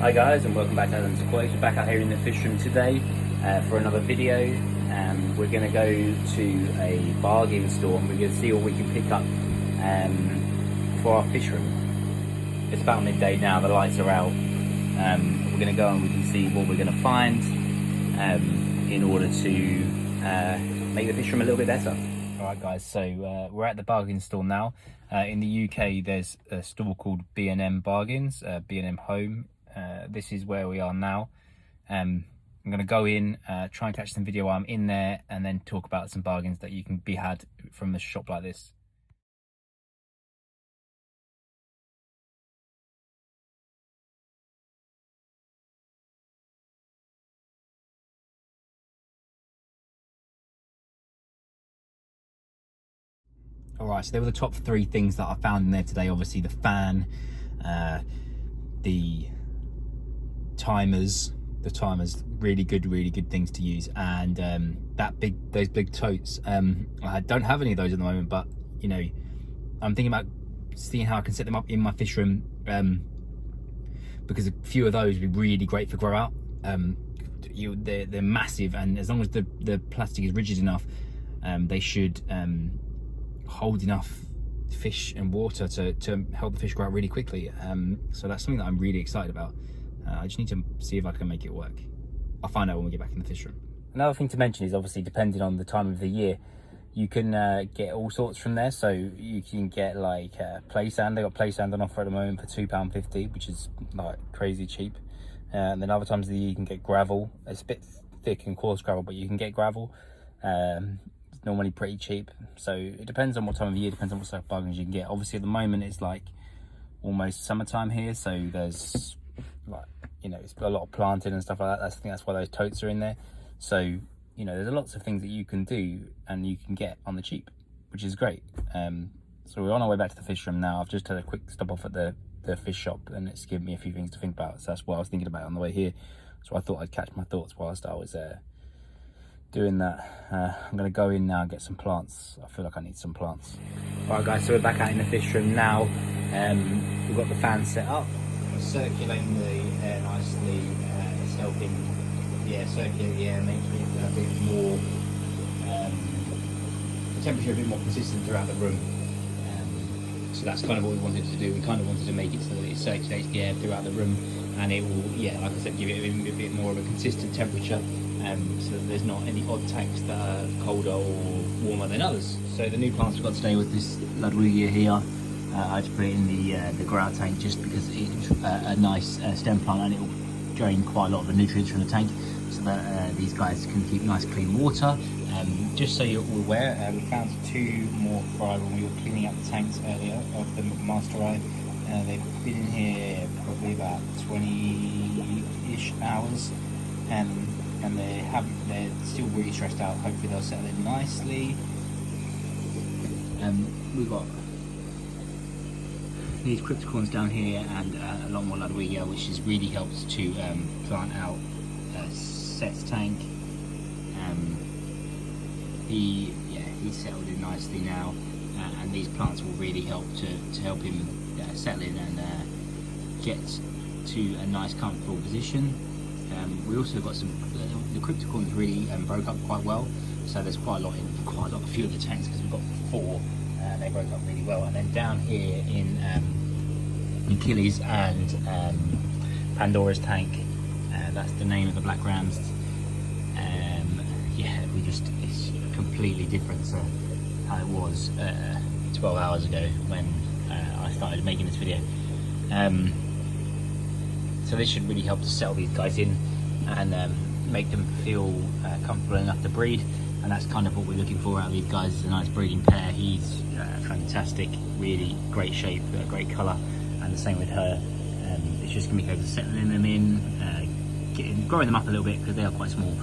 Hi guys, and welcome back to Adam's Aquarium. We're back out here in the fish room today for another video. We're going to go to a bargain store and we're going to see what we can pick up for our fish room. It's about midday now, the lights are out. We're going to go and we can see what we're going to find in order to make the fish room a little bit better. Alright guys, so we're at the bargain store now. In the UK there's a store called B&M Bargains, B&M Home. This is where we are now. I'm going to go in, try and catch some video while I'm in there, and then talk about some bargains that you can be had from a shop like this. Alright, so they were the top 3 things that I found in there today. Obviously the fan, the timers, really good things to use, and those big totes. I don't have any of those at the moment, but you know, I'm thinking about seeing how I can set them up in my fish room, because a few of those would be really great for grow out. They're massive, and as long as the plastic is rigid enough, they should hold enough fish and water to help the fish grow out really quickly. So that's something that I'm really excited about. I just need to see if I can make it work. I'll find out when we get back in the fish room. Another thing to mention is, obviously depending on the time of the year, you can get all sorts from there. So you can get like play sand. They got play sand on offer at the moment for £2.50, which is like crazy cheap. And then other times of the year you can get gravel. It's a bit thick and coarse gravel, but you can get gravel. It's normally pretty cheap. So it depends on what time of the year, depends on what sort of bargains you can get. Obviously at the moment it's like almost summertime here, so there's like, you know, it's got a lot of planting and stuff like that. I think that's why those totes are in there. So, you know, there's lots of things that you can do and you can get on the cheap, which is great. So we're on our way back to the fish room now. I've just had a quick stop off at the fish shop, and it's given me a few things to think about. So that's what I was thinking about on the way here. So I thought I'd catch my thoughts whilst I was doing that. I'm going to go in now and get some plants. I feel like I need some plants. Alright guys, so we're back out in the fish room now. We've got the fan set up. Circulating the air nicely. It's helping circulate the air, making it a bit more, the temperature a bit more consistent throughout the room. So that's kind of what we wanted to do. We kind of wanted to make it so that it circulates the air throughout the room, and it will, like I said, give it a bit more of a consistent temperature, so that there's not any odd tanks that are colder or warmer than others. So the new plants we've got today with this Ludwigia here, I had to put it in the grow out tank just because it's a nice stem plant, and it will drain quite a lot of the nutrients from the tank, so that these guys can keep nice clean water. Just so you're aware, we found 2 more fry when we were cleaning up the tanks earlier of the Master Eye. They've been in here probably about 20-ish hours, and they're still really stressed out. Hopefully they'll settle in nicely. We've got these cryptocorns down here, and a lot more Ludwigia, which has really helped to plant out Seth's tank. He's settled in nicely now, and these plants will really help to help him settle in and get to a nice comfortable position. We also got some, the cryptocorns really broke up quite well, so there's quite a lot in a few of the tanks, because we've got 4. They broke up really well. And then down here in Achilles and Pandora's tank, that's the name of the black rams. It's completely different to how it was 12 hours ago when I started making this video. So this should really help to settle these guys in and make them feel comfortable enough to breed, and that's kind of what we're looking for out of these guys. Is a nice breeding pair. He's fantastic, really great shape, great colour, and the same with her. It's just going to be a case of settling them in, growing them up a little bit because they are quite small,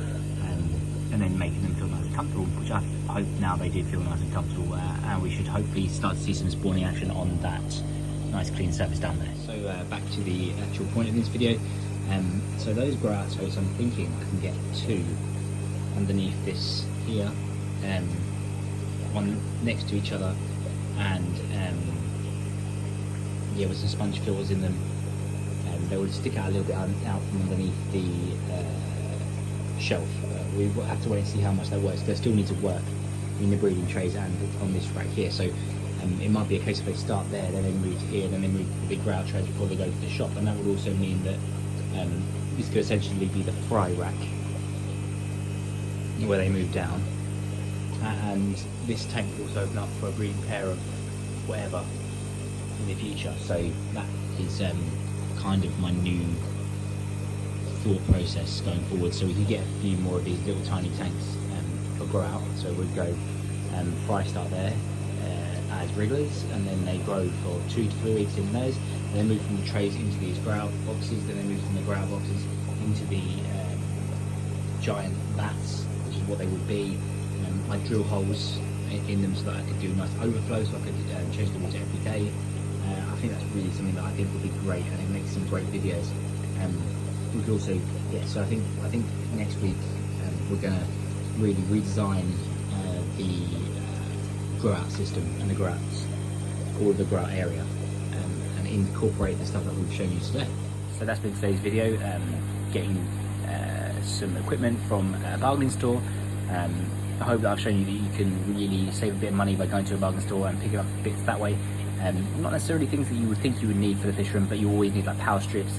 and then making them feel nice and comfortable, which I hope now they do feel nice and comfortable, and we should hopefully start to see some spawning action on that nice clean surface down there. So back to the actual point of this video. So those grow out totes, I'm thinking I can get 2 underneath this here, one next to each other, and with some sponge filters in them, they would stick out a little bit out from underneath the shelf. We will have to wait and see how much that works. They still need to work in the breeding trays and on this rack here. So it might be a case of they start there, then they move to here, then they move to the big grout trays before they go to the shop, and that would also mean that this could essentially be the fry rack where they move down, and this tank will also open up for a breeding pair of whatever in the future. So that is kind of my new thought process going forward. So we could get a few more of these little tiny tanks for grout. So we'd go fry start there as wrigglers, and then they grow for 2 to 3 weeks in those, and then move from the trays into these grout boxes, then they move from the grout boxes into the giant vats, which is what they would be. I drill holes in them so that I could do nice overflow, so I could change the water every day. I think that's really something that I think would be great, and it makes some great videos. We could also, yeah. So I think next week we're gonna really redesign the grout system and the grouts, all of the grout area, and incorporate the stuff that we've shown you today. So that's been today's video. Getting some equipment from a bargain store. I hope that I've shown you that you can really save a bit of money by going to a bargain store and picking up bits that way. Not necessarily things that you would think you would need for the fish room, but you always need like power strips,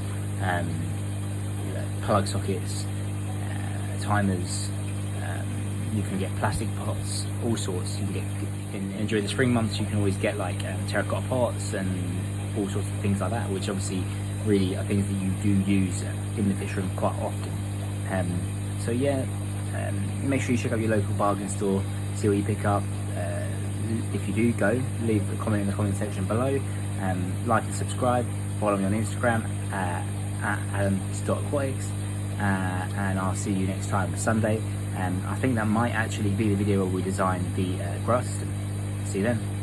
plug sockets, timers. You can get plastic pots, all sorts. You can get during the spring months. You can always get like terracotta pots and all sorts of things like that, which obviously really are things that you do use in the fish room quite often. So yeah. Make sure you check out your local bargain store, see what you pick up. If you do go, leave a comment in the comment section below. Like and subscribe. Follow me on Instagram at adams.aquatics, and I'll see you next time Sunday. I think that might actually be the video where we design the grout system. See you then.